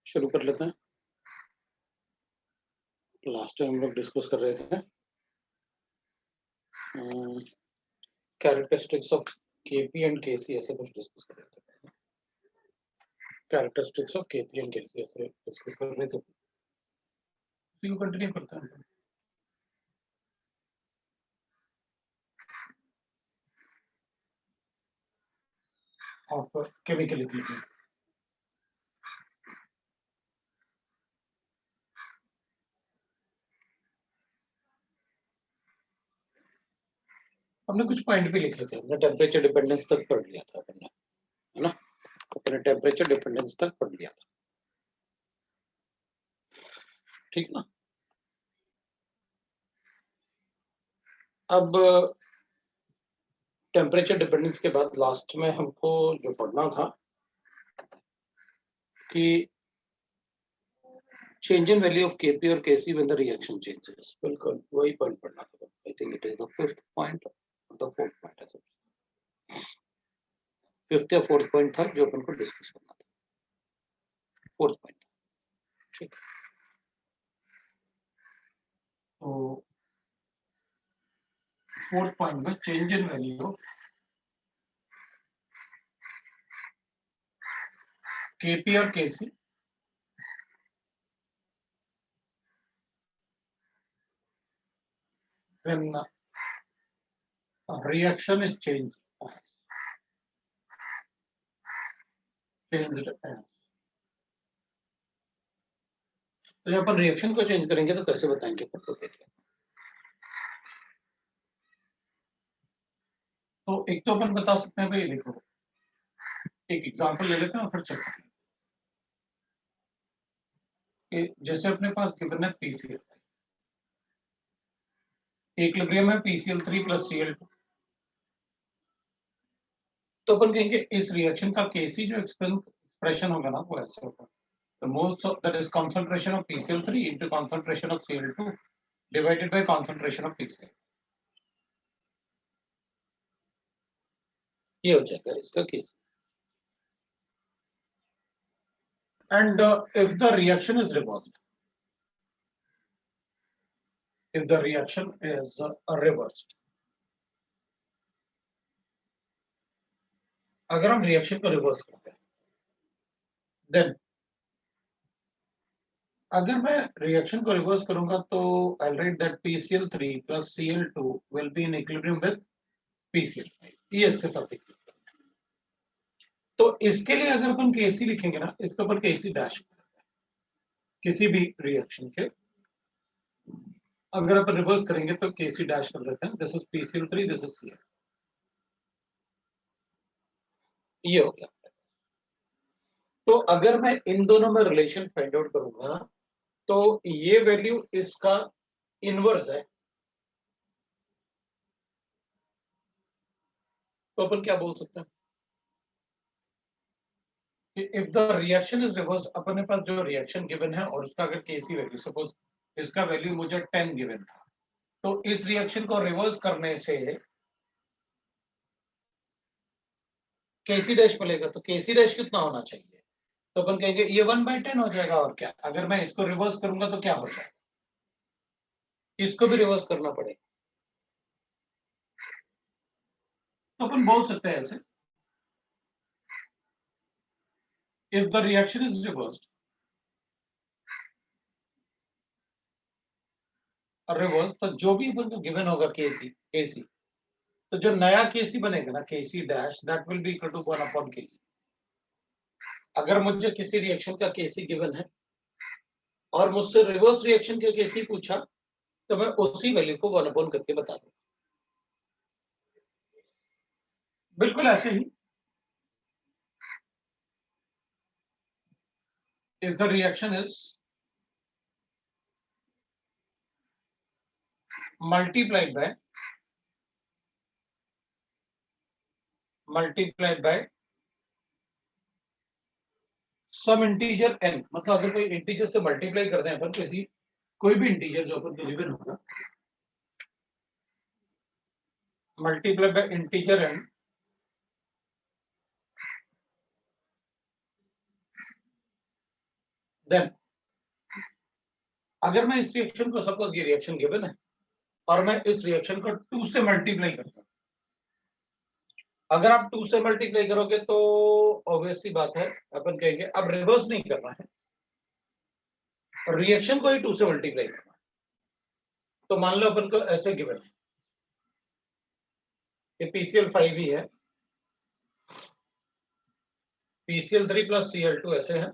शुरू कर लेते हैं। लास्ट टाइम हम लोग डिस्कस कर रहे थे कैरेक्टरिस्टिक्स ऑफ केपी एंड केसी, ऐसे कुछ डिस्कस कर रहे थे। कैरेक्टरिस्टिक्स ऑफ केपी एंड केसी ऐसे डिस्कस कर रहे थे, उसी को कंटिन्यू करते हैं। Of chemical equilibrium. हमने कुछ पॉइंट भी लिखे थे, हमने टेम्परेचर डिपेंडेंस तक पढ़ लिया था अपने, है ना, अपने टेम्परेचर डिपेंडेंस तक पढ़ लिया था, ठीक ना। अब टेम्परेचर डिपेंडेंस के बाद लास्ट में हमको जो पढ़ना था कि change in value of Kp और Kc when the reaction changes, बिल्कुल वही पॉइंट पढ़ना था। I think it is the fifth point or the fourth point, ऐसा फिफ्थ या फोर्थ पॉइंट था जो अपन को डिस्कस करना था, फोर्थ पॉइंट, ठीक। तो फोर्थ पॉइंट में चेंज इन वैल्यू Kp और Kc when reaction is changed तो जब अपन रिएक्शन को चेंज करेंगे तो कैसे बताएंगे, तो देखिए। तो एक तो अपन बता सकते हैं भाई, देखो एक एग्जांपल ले लेते हैं और फिर चलते हैं कि जैसे अपने पास गिवन है पीसीएल, इक्विलिब्रियम है PCl3 + Cl2, तो अपन कहेंगे इस रिएक्शन का केसी जो एक्सप्रेशन होगा ना वो ऐसे होगा, the moles of that is concentration of PCl3 into concentration of Cl2 divided by concentration of PCl, ये हो जाएगा इसका case. And if the reaction is reversed, if the reaction is reversed, अगर हम रिएक्शन को रिवर्स करते हैं, then अगर मैं रिएक्शन को रिवर्स करूंगा तो I write that PCl3 + Cl2 will be in equilibrium with PCl5, ये इसके साथ इक्विलिब्रियम। तो इसके लिए अगर अपन केसी लिखेंगे ना, इसके ऊपर केसी डैश किसी भी रिएक्शन के अगर अपन रिवर्स करेंगे तो केसी डैश कर देते हैं, this is PCl3, this is Cl, ये हो गया। तो अगर मैं इन दोनों में रिलेशन फाइंड आउट करूंगा तो ये वैल्यू इसका इनवर्स है, तो अपन क्या बोल सकते हैं कि if the reaction is reverse, अपने पास जो रिएक्शन गिवन है और उसका अगर केसी वैल्यू, सपोज इसका वैल्यू मुझे 10 गिवन था, तो इस रिएक्शन को रिवर्स करने से केसी डैश मिलेगा, तो केसी डैश कितना होना चाहिए, तो अपन कहेंगे ये 1/10 हो जाएगा। और क्या, अगर मैं इसको रिवर्स करूंगा तो क्या हो जाएगा, इसको भी रिवर्स करना पड़ेगा, तो अपन बोल सकते हैं ऐसे, if the reaction is reversed, reverse, तो जो भी अपन को गिवन होगा केसी, तो जो नया केसी बनेगा ना, KC dash, that will be equal to 1/केसी। अगर मुझे किसी रिएक्शन का केसी गिवन है और मुझसे रिवर्स रिएक्शन का केसी पूछा तो मैं उसी वैल्यू को 1/ करके बता दूं, बिल्कुल ऐसे ही। If the reaction is multiplied by some integer n, मतलब अगर कोई इंटीजर से मल्टीप्लाई करते हैं अपन किसी कोई भी इंटीजर जो अपन को गिवन होगा, multiply by integer n, then अगर मैं इस रिएक्शन को, सपोज ये रिएक्शन गिवन है और मैं इस रिएक्शन को 2 से मल्टीप्लाई करता हूं, अगर आप 2 से मल्टीप्लाई करोगे तो ऑब्वियसली बात है अपन कहेंगे अब रिवर्स नहीं करना है, रिएक्शन को ही 2 से मल्टीप्लाई करना है। तो मान लो अपन को ऐसे गिवन है, ये PCl 5 ही है, PCl3 प्लस Cl2 ऐसे है,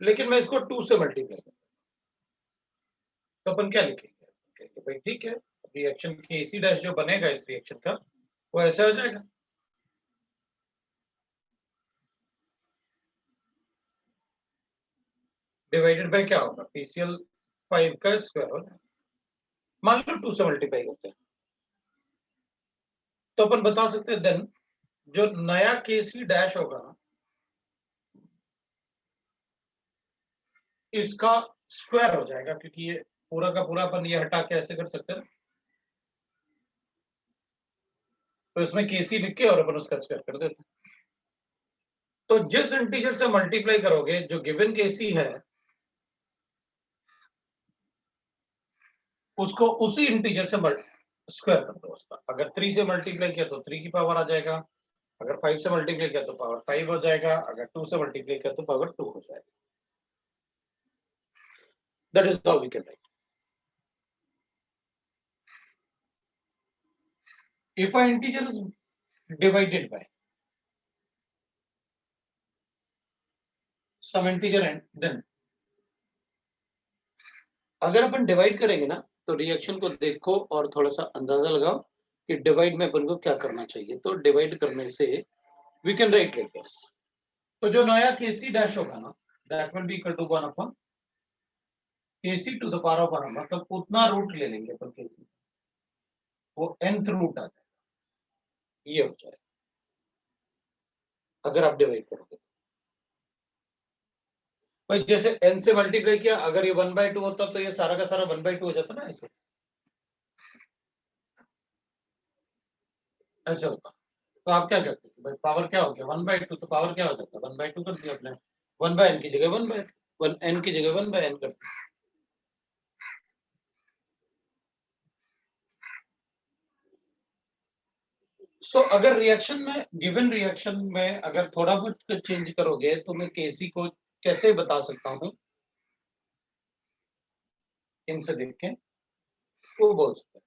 लेकिन मैं इसको 2 से मल्टीप्लाई करता हूं, तो अपन क्या लिखेंगे, भाई ठीक है, रिएक्शन Kc डैश जो बनेगा इस रिएक्शन का वो ऐसे हो जाएगा, डिवाइडेड बाय क्या होगा, PCl 5 का स्क्वायर हो जाएगा, मान लो 2 से मल्टीप्लाई करते हैं, तो अपन बता सकते हैं देन जो नया Kc डैश होगा इसका स्क्वायर हो जाएगा, क्योंकि ये पूरा का पूरा अपन ये हटा के ऐसे कर सकते हैं, तो इसमें Kc लिख के और अपन उसका स्क्वायर कर देते हैं। तो जिस इंटीजर से मल्टीप्लाई करोगे जो गिवन Kc है उसको उसी इंटीजर से स्क्वायर कर दो उसका, अगर 3 से मल्टीप्लाई किया तो 3 की पावर आ जाएगा, अगर 5 से मल्टीप्लाई किया तो पावर 5 हो जाएगा, अगर 2 से मल्टीप्लाई किया तो पावर 2 हो जाएगा। That is how we can write. If an integer is divided by some integer and then अगर अपन डिवाइड करेंगे ना तो रिएक्शन को देखो और थोड़ा सा अंदाजा लगाओ कि डिवाइड में अपन को क्या करना चाहिए। तो डिवाइड करने से we can write like this, तो जो नया Kc डैश होगा ना that will be equal to 1 upon Kc to the power of 1, मतलब उतना रूट ले लेंगे अपन Kc, वो nth रूट आ जाएगा, ये हो जाएगा अगर आप डिवाइड करोगे। भाई जैसे n से मल्टीप्लाई किया, अगर ये 1/2 होता तो ये सारा का सारा 1/2 हो जाता ना, ऐसे ऐसे होता। तो आप क्या करते हैं भाई, पावर क्या हो गया 1/2, तो पावर क्या हो जाता है 1/2 कर दिया आपने, 1/n की जगह 1/n की जगह 1/n कर दिया। सो अगर रिएक्शन में, गिवन रिएक्शन में अगर थोड़ा बहुत चेंज करोगे तो मैं Kc को कैसे बता सकता हूं, इनसे देख के वो बोल सकते हैं।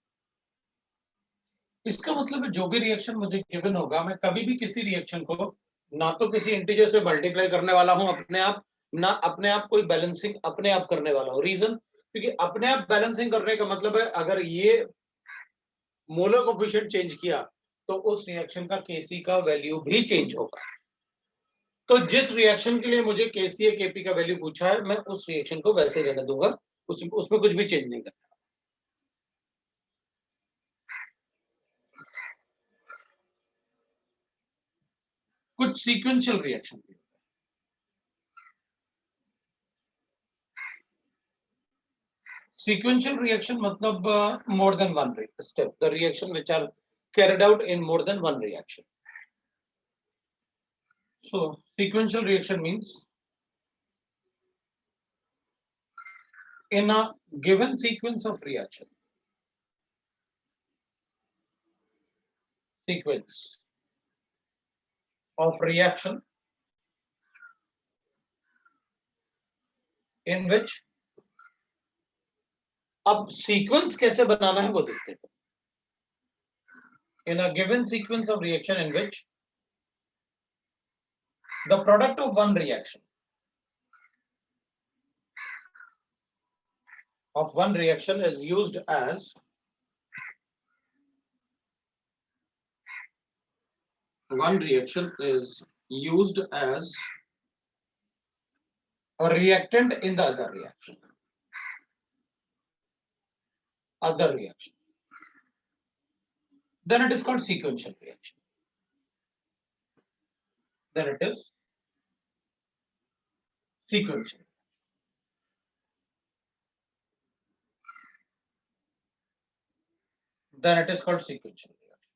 इसका मतलब है जो भी रिएक्शन मुझे गिवन होगा मैं कभी भी किसी रिएक्शन को ना तो किसी इंटीजर से मल्टीप्लाई करने वाला हूं अपने आप, ना अपने आप कोई बैलेंसिंग अपने आप करने वाला हूं। रीजन, क्योंकि अपने आप बैलेंसिंग करने का मतलब है अगर ये मोलर कोफिशिएंट चेंज किया तो उस रिएक्शन का Kc का वैल्यू भी चेंज होगा। तो जिस रिएक्शन के लिए मुझे Kc या Kp का वैल्यू पूछा है मैं उस रिएक्शन को वैसे ही रहने दूंगा, उसमें कुछ भी चेंज नहीं करना। कुछ सीक्वेंशियल रिएक्शन भी, sequential reaction matlab more than one step, the reaction which are carried out in more than one reaction. So sequential reaction means in a given sequence of reaction, sequence of reaction in which, अब sequence कैसे बनाना है वो देखते हैं। In a given sequence of reaction in which the product of one reaction is used as a reactant in the other reaction, then it is called sequential reaction. Then it is sequential. Then it is called sequential reaction.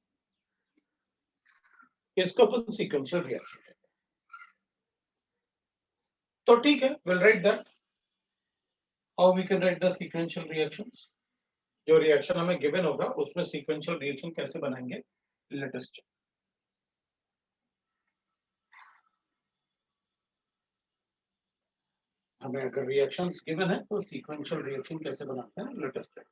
इसको अपन sequential reaction कहते हैं। तो ठीक है, we'll write that. How we can write the sequential reactions? जो reaction हमें given होगा उसमें सीक्वेंशियल रिएक्शन कैसे बनाएंगे, लेट अस चेक. हमें अगर रिएक्शंस गिवन है तो सीक्वेंशियल रिएक्शन कैसे बनाते हैं, लेट अस चेक.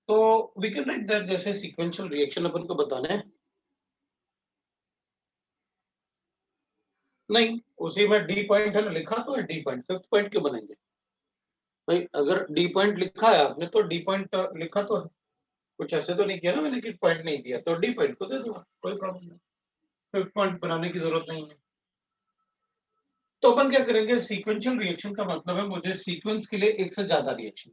तो वी कैन राइट दैट, जैसे सीक्वेंशियल रिएक्शन अपन को बताना है, नहीं उसी में डी पॉइंट है ना, लिखा तो है डी पॉइंट, फिफ्थ पॉइंट क्यों बनाएंगे भाई? अगर डी पॉइंट लिखा है आपने तो डी पॉइंट लिखा तो है, कुछ ऐसे तो नहीं किया ना मैंने कि पॉइंट नहीं दिया, तो डी पॉइंट को दे दूंगा, कोई प्रॉब्लम नहीं, फिफ्थ पॉइंट बनाने की जरूरत नहीं है. तो अपन क्या करेंगे, सीक्वेंशियल रिएक्शन का मतलब है मुझे सीक्वेंस के लिए एक से ज्यादा रिएक्शन,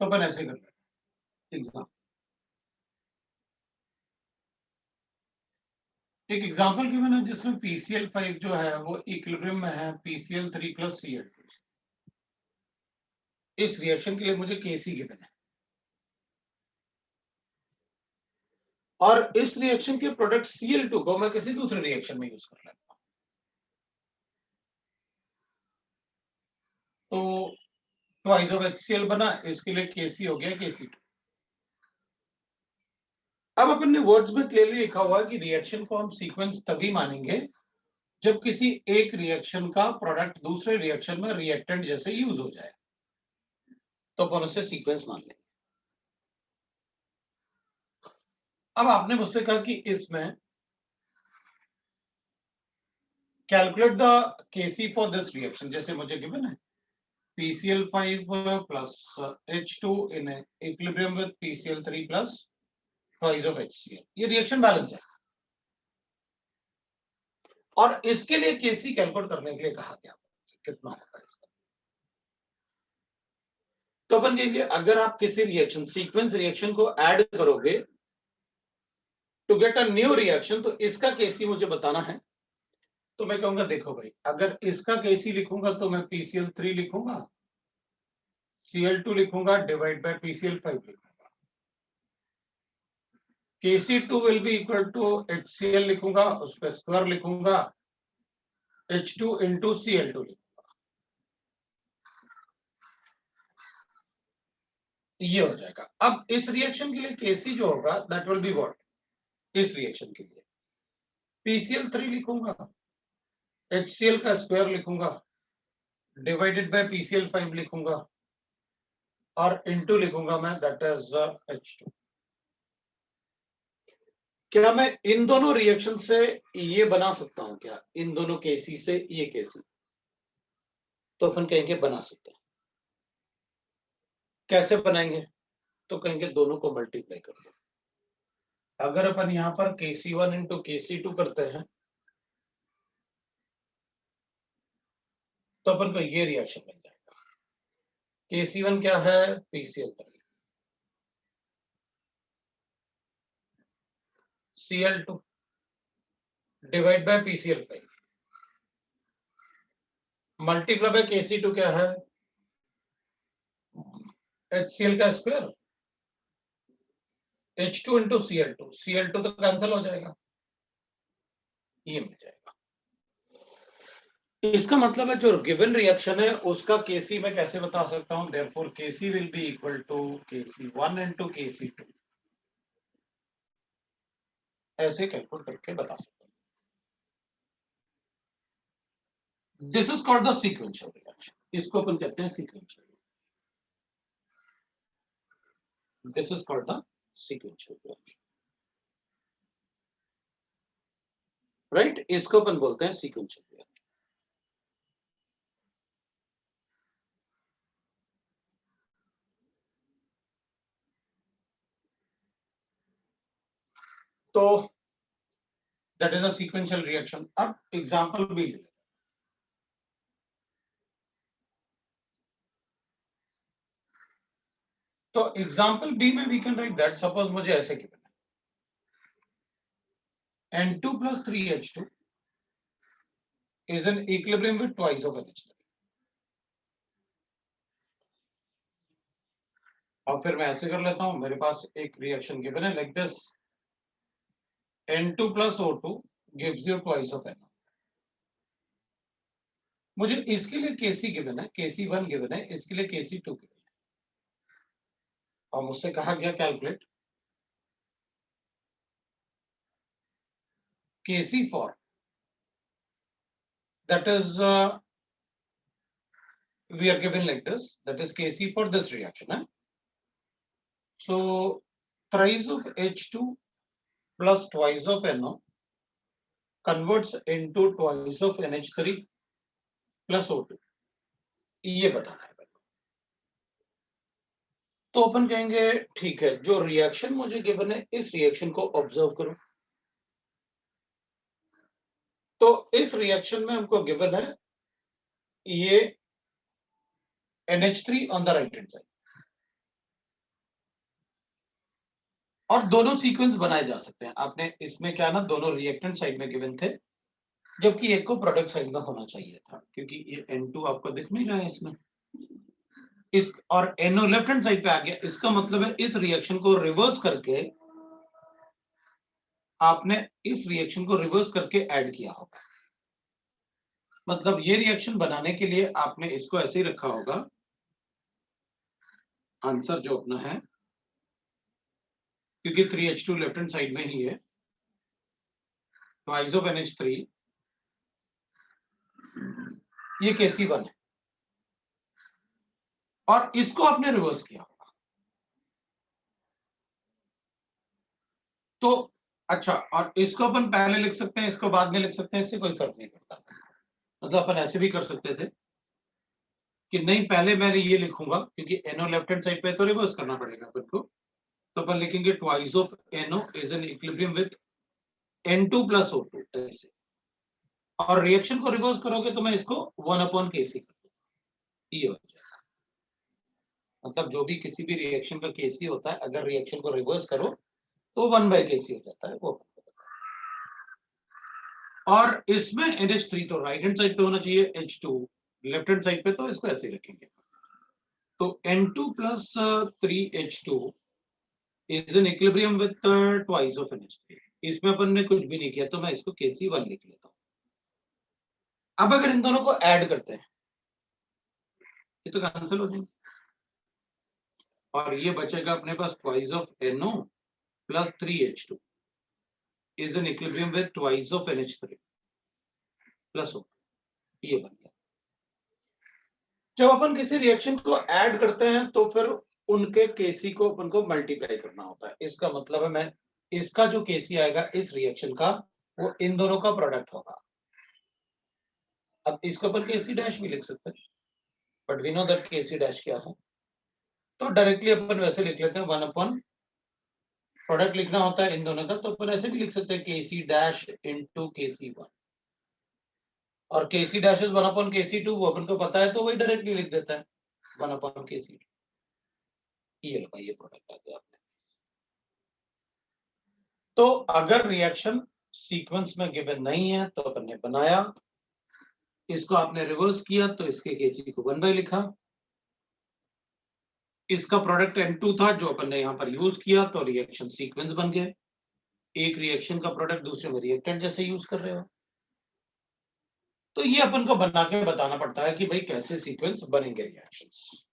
तो अपन ऐसे कर रहे हैं. एक एग्जांपल गिवन है जिसमें PCl5 जो है वो इक्विलिब्रियम में है PCl3 प्लस Cl2. इस रिएक्शन के लिए मुझे Kc गिवन है और इस रिएक्शन के प्रोडक्ट Cl2 को मैं किसी दूसरे रिएक्शन में यूज कर लेता हूं. तो ट्वाइस ऑफ HCl बना, इसके लिए Kc हो गया Kc2. अब अपन ने वर्ड्स में क्लियरली लिखा हुआ है कि रिएक्शन को हम सीक्वेंस तभी मानेंगे जब किसी एक रिएक्शन का प्रोडक्ट दूसरे रिएक्शन में रिएक्टेंट जैसे यूज हो जाए, तो अपन उससे सीक्वेंस मान लेंगे. अब आपने मुझसे कहा कि इसमें calculate the Kc for this reaction, जैसे मुझे गिवन है PCl5 plus H2 in equilibrium with PCl3 plus twice of HCl. ये रिएक्शन बैलेंस है और इसके लिए Kc कैलकुलेट करने के लिए कहा गया कितना होगा इसका. तो अपन कहेंगे अगर आप किसी रिएक्शन सीक्वेंस रिएक्शन को ऐड करोगे to get a new reaction, तो इसका Kc मुझे बताना है. तो मैं कहूंगा देखो भाई, अगर इसका Kc लिखूंगा तो मैं PCl3 लिखूंगा, Cl2 लिखूंगा डिवाइड बाय PCl5 लिखूंगा. Kc2 will be equal to HCl लिखूंगा, उस पर स्क्वायर लिखूंगा, H2 into Cl2 लिखूंगा. ये हो जाएगा. अब इस रिएक्शन के लिए Kc जो होगा दैट विल बी व्हाट, इस रिएक्शन के लिए PCl3 लिखूंगा, HCl का स्क्वायर लिखूंगा, डिवाइडेड बाय PCl5 लिखूंगा और इनटू लिखूंगा मैं, दैट इज H2. क्या मैं इन दोनों रिएक्शन से ये बना सकता हूं क्या, इन दोनों Kc से ये Kc? तो अपन कहेंगे बना सकते हैं. कैसे बनाएंगे, तो कहेंगे दोनों को मल्टीप्लाई कर लो. अगर अपन यहां पर Kc1 इंटू Kc2 करते हैं तो अपन को ये रिएक्शन मिल जाएगा. Kc1 क्या है, PCl3, Cl2 divide by PCl5 multiply by Kc2 क्या है, HCl का square, H2 into Cl2, Cl2 तो कैंसिल हो जाएगा, ये मिल जाएगा. इसका मतलब है जो गिवन रिएक्शन है उसका Kc मैं कैसे बता सकता हूं, therefore Kc will be equal to Kc1 into Kc2, ऐसे कैलकुलेट करके बता सकता हूं. This is called the sequential reaction, इसको अपन कहते हैं sequential. This is called the sequential reaction, right. इसको अपन बोलते हैं सीक्वेंशियल रिएक्शन. तो that is a sequential reaction. अब एग्जांपल भी ले. तो एग्जांपल बी में we can write that, suppose मुझे ऐसे गिवन है N2 plus 3H2 is in equilibrium with twice of NH3. और फिर मैं ऐसे कर लेता हूं, मेरे पास एक रिएक्शन गिवन है like this, N2 plus O2 gives you twice of NO. मुझे इसके लिए Kc गिवन है, Kc1 गिवन है, इसके लिए Kc2 गिवन है, और मुझसे कहा गया calculate Kc for, that is we are given like this, that is Kc for this reaction. So thrice of H2 plus twice of NO converts into twice of NH3 plus O2, ये बताना है। तो अपन कहेंगे ठीक है, जो reaction मुझे given है इस रिएक्शन को ऑब्जर्व करो। तो इस रिएक्शन में हमको गिवन है ये NH3 on the right hand side, और दोनों सीक्वेंस बनाए जा सकते हैं। आपने इसमें क्या ना, दोनों रिएक्टेंट साइड में गिवन थे, जबकि एक को प्रोडक्ट साइड में होना चाहिए था, क्योंकि ये N2 आपको दिख नहीं रहा है इसमें, इस और NO लेफ्ट हैंड साइड पे आ गया। इसका मतलब है इस रिएक्शन को रिवर्स करके आपने इस रिएक्शन को रिवर्स करके ऐड किया होगा। मतलब ये रिएक्शन बनाने के लिए आपने इसको ऐसे ही रखा होगा। आंसर जो अपना है, क्योंकि 3H2 लेफ्ट हैंड साइड में ही है, ट्वाइस ऑफ NH3, ये Kc1 है, और इसको आपने रिवर्स किया होगा। तो अच्छा, और इसको अपन पहले लिख सकते हैं, इसको बाद में लिख सकते हैं, इससे कोई फर्क नहीं पड़ता। मतलब अपन ऐसे भी कर सकते थे कि नहीं, पहले मैं ये लिखूंगा, क्योंकि NO लेफ्ट हैंड साइड पे तो रिवर्स करना पड़ेगा अपन को, तो अपन लिखेंगे twice of NO is in equilibrium with N2 plus O2 ऐसे, और रिएक्शन को रिवर्स करोगे तो मैं इसको 1/Kc कर दूंगा, ये हो जाएगा। मतलब जो भी किसी भी रिएक्शन का Kc होता है, अगर रिएक्शन को रिवर्स करो तो 1/Kc हो जाता है वो। और इसमें NH3 तो राइट हैंड साइड पे होना चाहिए, H2 लेफ्ट हैंड साइड पे, तो इसको ऐसे रखेंगे। तो N2 plus 3H2 is in equilibrium with twice of NH3। इसमें अपन ने कुछ भी नहीं किया, तो मैं इसको Kc1 लिख लेता हूं। अब अगर इन दोनों को ऐड करते हैं, ये तो कैंसिल हो जाएंगे, और ये बचेगा अपने पास twice of NO plus 3H2 is in equilibrium with twice of NH3 plus O। ये बन गया। जब अपन किसी रिएक्शन को ऐड करते हैं तो फिर उनके Kc को अपन को मल्टीप्लाई करना होता है। इसका मतलब है मैं इसका जो Kc आएगा इस रिएक्शन का, वो इन दोनों का प्रोडक्ट होगा। अब इसको अपन Kc डैश भी लिख सकते हैं, but we know that Kc dash क्या है, तो डायरेक्टली अपन वैसे लिख लेते हैं 1/, प्रोडक्ट लिखना होता है इन दोनों का, तो अपन ऐसे भी लिख सकते हैं Kc डैश इंटू Kc1, और Kc डैश इज 1/Kc2, वो अपन को पता है, तो वही डायरेक्टली लिख देता है 1/Kc2। ये लो भाई, ये प्रोडक्ट आ गया आपने। तो अगर रिएक्शन सीक्वेंस में गिवन नहीं है तो अपन ने बनाया, इसको आपने रिवर्स किया तो इसके Kc को 1/, लिखा, इसका प्रोडक्ट N2 था जो अपन ने यहां पर यूज किया, तो रिएक्शन सीक्वेंस बन गए। एक रिएक्शन का प्रोडक्ट दूसरे में रिएक्टेंट जैसे यूज कर रहे हो, तो ये अपन को बना के बताना पड़ता है कि भाई कैसे सीक्वेंस बनेंगे रिएक्शंस।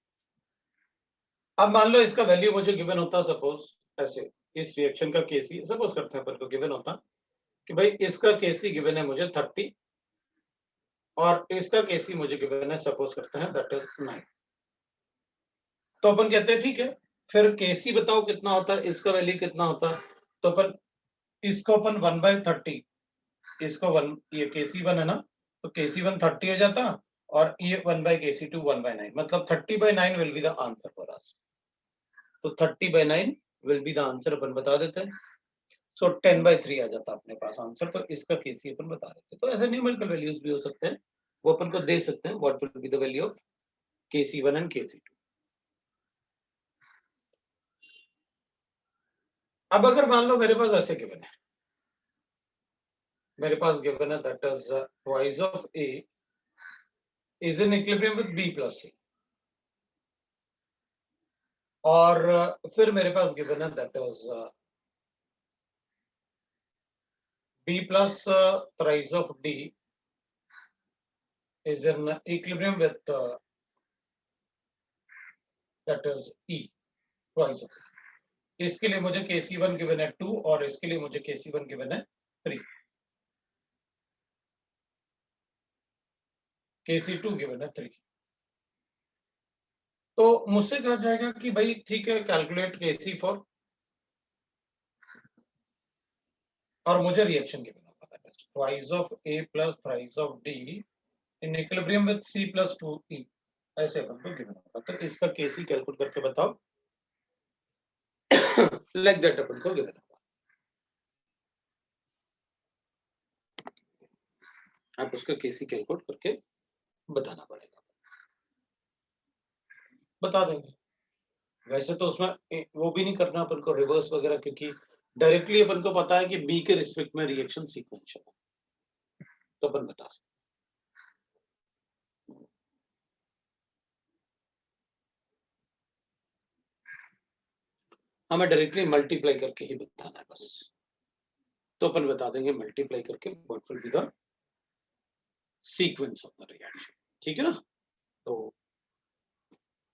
अब मान लो इसका वैल्यू मुझे गिवन होता, सपोज ऐसे, इस रिएक्शन का Kc सपोज करते हैं अपन को गिवन होता कि भाई इसका Kc गिवन है मुझे 30, और इसका Kc मुझे गिवन है, सपोज करते हैं दैट इज 9। तो अपन कहते हैं ठीक है, फिर Kc बताओ कितना होता है, इसका वैल्यू कितना होता है, तो अपन इसको अपन 1/30, इसको 1, ये Kc1 है ना, तो Kc1 30 हो जाता, और ये 1/Kc2 1/9, मतलब 30/9 will be the answer for us. तो 30/9 विल बी द आंसर अपन बता देते हैं। सो 10/3 आ जाता अपने पास आंसर, तो इसका Kc अपन बता देते हैं। तो ऐसे न्यूमेरिकल वैल्यूज भी हो सकते हैं, वो अपन को दे सकते हैं, what will be the value of Kc1 and Kc2। अब अगर मान लो मेरे पास ऐसे गिवन है, मेरे पास गिवन है that is twice of A is in equilibrium with B plus C, और फिर मेरे पास गिवन है that is B plus thrice of D is in equilibrium with that is E twice of E. इसके लिए मुझे Kc1 given है 2 और इसके लिए मुझे Kc1 गिवन है 3. Kc2 गिवन है 3. तो मुझसे कहा जाएगा कि भाई ठीक है कैलकुलेट Kc4 और मुझे रिएक्शन गिवन होगा that is twice of A plus thrice of D in equilibrium with C plus 2E ऐसे अपन को गिवन होगा. तो इसका Kc कैलकुलेट करके बताओ. लाइक दैट अपन को गिवन होगा. आप उसका Kc कैलकुलेट करके बताना पड़ेगा. बता देंगे. वैसे तो उसमें वो भी नहीं करना अपन को रिवर्स वगैरह, क्योंकि डायरेक्टली अपन को पता है कि बी के रिस्पेक्ट में रिएक्शन सीक्वेंशियल है, तो अपन बता सकते. हमें डायरेक्टली मल्टीप्लाई करके ही बताना है बस. तो अपन बता देंगे मल्टीप्लाई करके what will be the sequence of the reaction. ठीक है ना. तो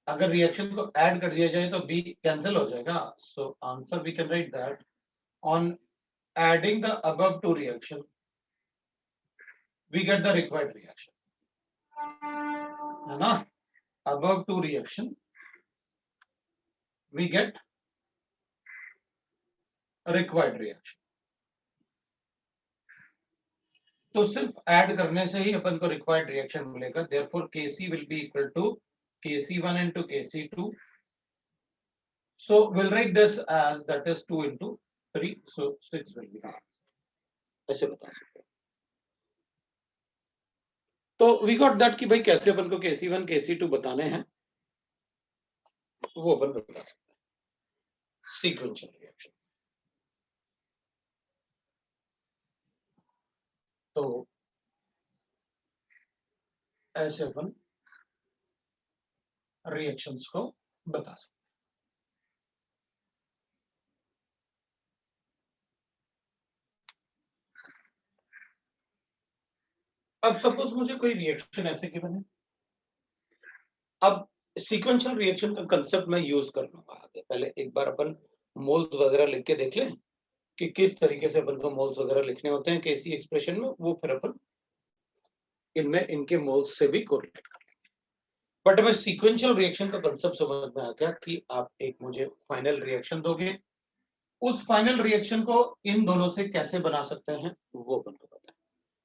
अगर रिएक्शन को ऐड कर दिया जाए तो बी कैंसिल हो जाएगा. So answer we can write that on adding the above two reaction we get the required reaction. है ना. above two reaction we get required reaction. तो सिर्फ ऐड करने से ही अपन को रिक्वायर्ड रिएक्शन मिलेगा. therefore Kc will be equal to Kc1 into Kc2. so we'll write this as that is 2 into 3, so 6 will be the answer. ऐसे बता सकते हैं. तो we got that कि भाई कैसे अपन को Kc1 Kc2 बताने हैं वो अपन बता सकते हैं. Sequential reaction. तो ऐसे अपन रिएक्शंस को बता सकते. अब सपोज मुझे कोई रिएक्शन ऐसे गिवन है. अब सीक्वेंशियल रिएक्शन का कंसेप्ट मैं यूज कर लूंगा आगे. पहले एक बार अपन मोल्स वगैरह लिख के देख लें कि किस तरीके से अपन को मोल्स वगैरह लिखने होते हैं केसी एक्सप्रेशन में. वो फिर अपन इनमें इनके मोल्स से भी कोरिलेट कर लेंगे. बट हमें सीक्वेंशियल रिएक्शन का कंसेप्ट समझ में आ गया कि आप एक मुझे फाइनल रिएक्शन दोगे, उस फाइनल रिएक्शन को इन दोनों से कैसे बना सकते हैं वो अपन को पता है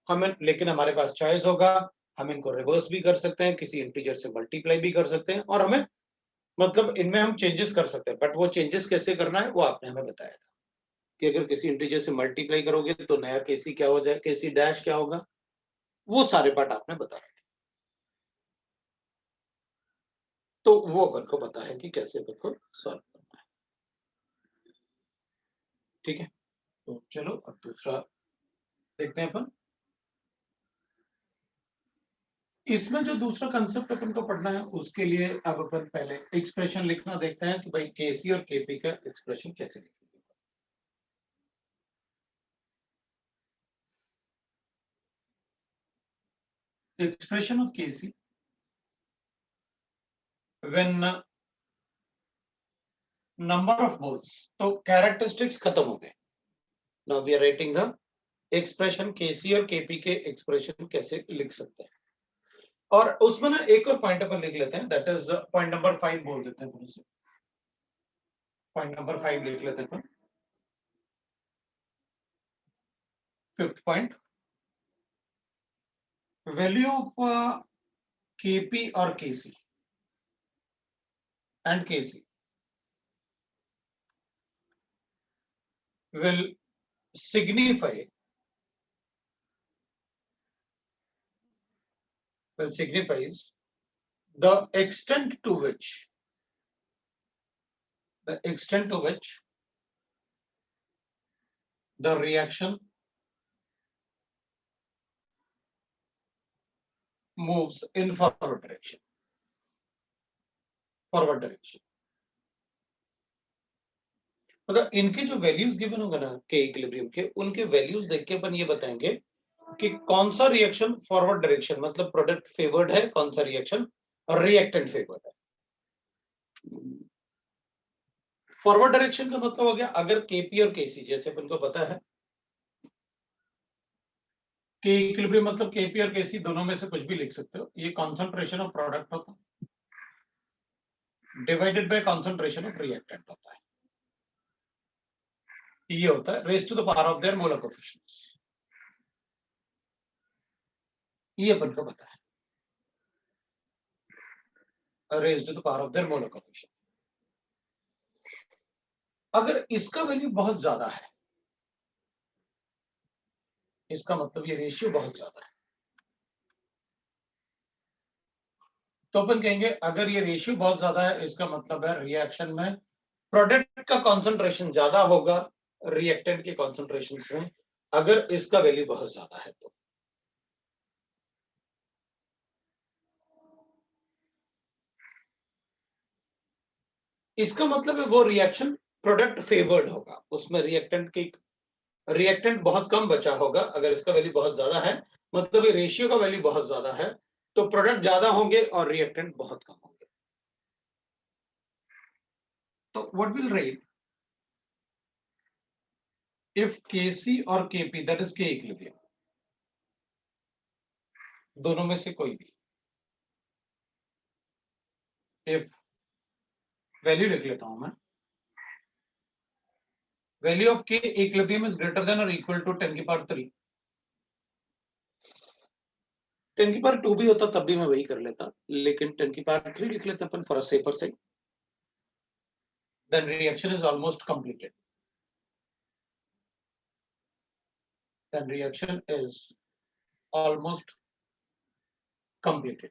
हमें. लेकिन हमारे पास चॉइस होगा. हम इनको रिवर्स भी कर सकते हैं, किसी इंटीजर से मल्टीप्लाई भी कर सकते हैं, और हमें मतलब इनमें हम चेंजेस कर सकते हैं. बट वो चेंजेस कैसे करना है वो आपने हमें बताया था कि अगर किसी इंटीजर से मल्टीप्लाई करोगे तो नया केसी क्या हो जाए, केसी डैश क्या होगा, वो सारे पार्ट आपने बताया. तो वो अपन को पता है कि कैसे अपन को सॉल्व करना है. ठीक है. तो चलो अब दूसरा देखते हैं अपन. इसमें जो दूसरा कंसेप्ट अपन को पढ़ना है उसके लिए अब अपन पहले एक्सप्रेशन लिखना देखते हैं कि भाई केसी और केपी का एक्सप्रेशन कैसे लिखेंगे. Expression of KC when number of moles. तो कैरेक्टरिस्टिक्स खत्म हो गए. Now we are writing the expression. KC और केपी के एक्सप्रेशन कैसे लिख सकते हैं. और उसमें ना एक और पॉइंट अपन लिख लेते हैं, दैट इज पॉइंट नंबर 5 बोल देते हैं. पॉइंट नंबर 5 लिख लेते हैं. Fifth point, value of KP और KC and KC will signifies the extent to which the reaction moves in forward direction. मतलब इनके जो वैल्यूज गिवन होगा ना के इक्विलिब्रियम के, उनके वैल्यूज देख के अपन ये बताएंगे कि कौन सा रिएक्शन फॉरवर्ड डायरेक्शन मतलब प्रोडक्ट फेवर्ड है, कौन सा रिएक्शन रिएक्टेंट फेवर्ड है। फॉरवर्ड डायरेक्शन का मतलब हो गया अगर केपी और केसी, जैसे अपन को पता है कि इक्विलिब्रियम मतलब केपी और केसी दोनों में से कुछ भी लिख सकते हो, ये कॉन्सेंट्रेशन ऑफ प्रोडक्ट होता है divided by concentration of reactant होता है, ये होता है raise to the power of their molar coefficients, ये अपन को पता है raise to the power of their molar coefficient. अगर इसका वैल्यू बहुत ज्यादा है, इसका मतलब ये रेशियो बहुत ज्यादा है, तो अपन कहेंगे अगर ये रेशियो बहुत ज्यादा है इसका मतलब है रिएक्शन में प्रोडक्ट का कॉन्सेंट्रेशन ज्यादा होगा रिएक्टेंट के कॉन्सेंट्रेशन में, अगर इसका वैल्यू बहुत ज्यादा है तो। इसका मतलब है वो रिएक्शन प्रोडक्ट फेवर्ड होगा, उसमें रिएक्टेंट बहुत कम बचा होगा। अगर इसका वैल्यू बहुत ज्यादा है मतलब ये रेशियो का वैल्यू बहुत ज्यादा है, तो प्रोडक्ट ज्यादा होंगे और रिएक्टेंट बहुत कम होंगे। तो what will write if Kc और Kp दैट इज के इक्विलिब्रियम, दोनों में से कोई भी, इफ वैल्यू लिख लेता हूं मैं, वैल्यू ऑफ के इक्विलिब्रियम इज ग्रेटर देन और इक्वल टू 10 की पावर 3, 10 की पावर 2 भी होता तब भी मैं वही कर लेता, लेकिन 10 की पावर 3 लिख लेते अपन for a safer side, then reaction is almost completed, then reaction is almost completed.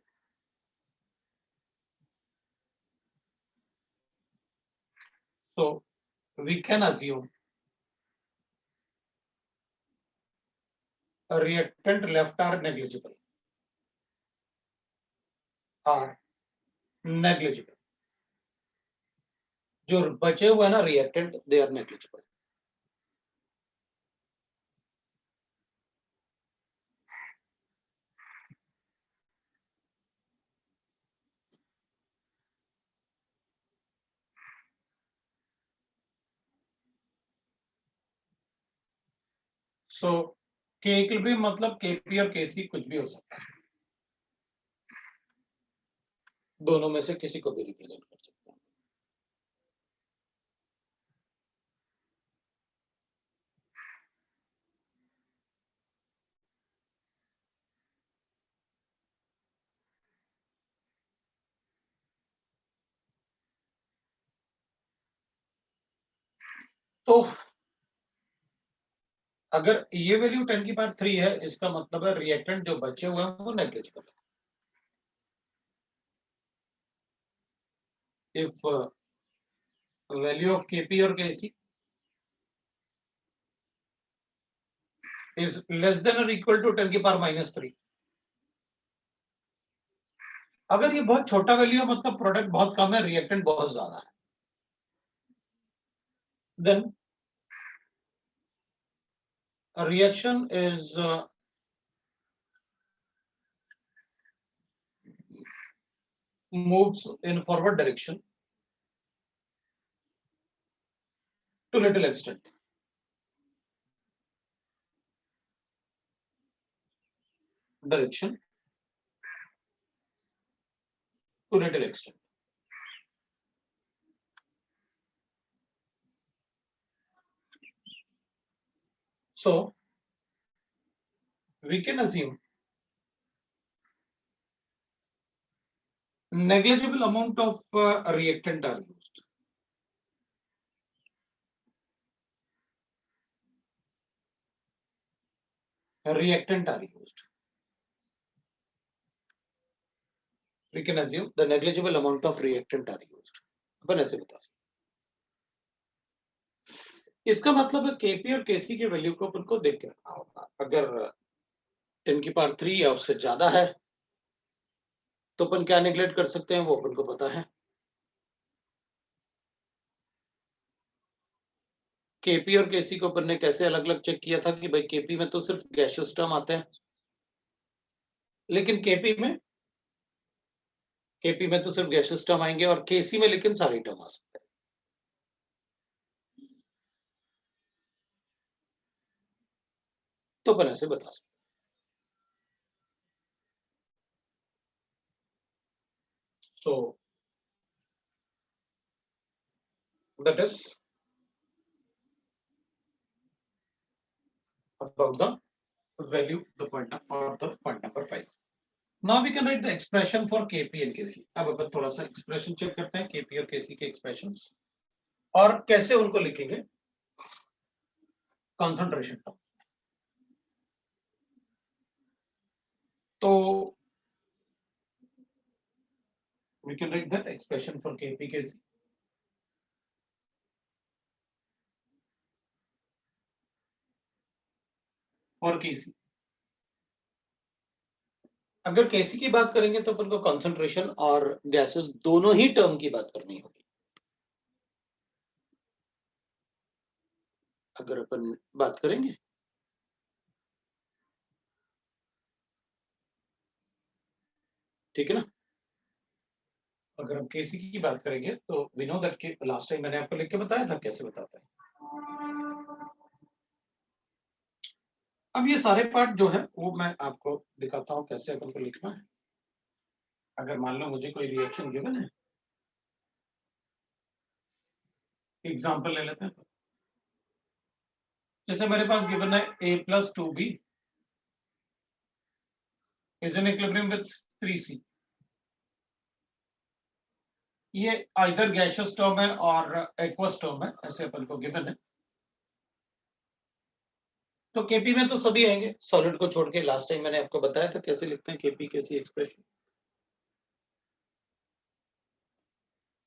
So we can assume a reactant left are negligible, जो बचे हुए ना रिएक्टेंट दे आर नेग्लिजिबल। सो के इक्विलिब्रियम मतलब केपी और केसी कुछ भी हो सकता है, दोनों में से किसी को भी रिप्रेजेंट कर सकते हैं। तो अगर ये वैल्यू 10 की पावर 3 है, इसका मतलब है रिएक्टेंट जो बचे हुए हैं वो नेग्लिजिबल है। इफ वैल्यू ऑफ केपी और केसी is less than or equal to 10 की पावर -3, अगर ये बहुत छोटा वैल्यू है मतलब प्रोडक्ट बहुत कम है रिएक्टेंट बहुत ज्यादा है, then a reaction is moves in forward direction to little extent, direction to little extent. So we can assume negligible amount of reactant are used. Reactant are used. We can assume the negligible amount of reactant are used. अपन ऐसे बता सकते, इसका मतलब है KP और केसी के value को अपन को देख के रखना होगा। अगर 10 की पावर 3 या उससे ज्यादा है तो अपन क्या नेग्लेक्ट कर सकते हैं वो अपन को पता है। केपी और केसी को अपन ने कैसे अलग अलग चेक किया था कि भाई केपी में तो सिर्फ गैसियस टर्म आते हैं, लेकिन केपी में तो सिर्फ गैसियस टर्म आएंगे, और केसी में लेकिन सारी टर्म आ सकते हैं। तो अपन ऐसे बता सकते। So that is about the value, the point or the point number 5. Now we can write the expression for KP and KC. अब अपन थोड़ा सा expression check करते हैं KP और KC के expressions, और कैसे उनको लिखेंगे concentration term. तो we can write that expression for KP KC. और केसी, अगर केसी की बात करेंगे तो अपन को कंसंट्रेशन और गैसेस दोनों ही टर्म की बात करनी होगी। अगर अपन बात करेंगे, ठीक है ना, अगर हम केसी की बात करेंगे तो वी नो दैट के लास्ट टाइम मैंने आपको लिख के बताया था कैसे बताता है। अब ये सारे पार्ट जो है वो मैं आपको दिखाता हूं कैसे अपन को लिखना है। अगर मान लो मुझे कोई रिएक्शन गिवन है, एग्जांपल ले लेते हैं। जैसे मेरे पास गिवन है A+2B is in equilibrium with 3C। ये आइदर गैसियस टर्म है और एक्वस टर्म है, ऐसे अपन को गिवन है। तो केपी में तो सभी आएंगे सॉलिड को छोड़ के। लास्ट टाइम मैंने आपको बताया था कैसे लिखते हैं केपी केसी एक्सप्रेशन।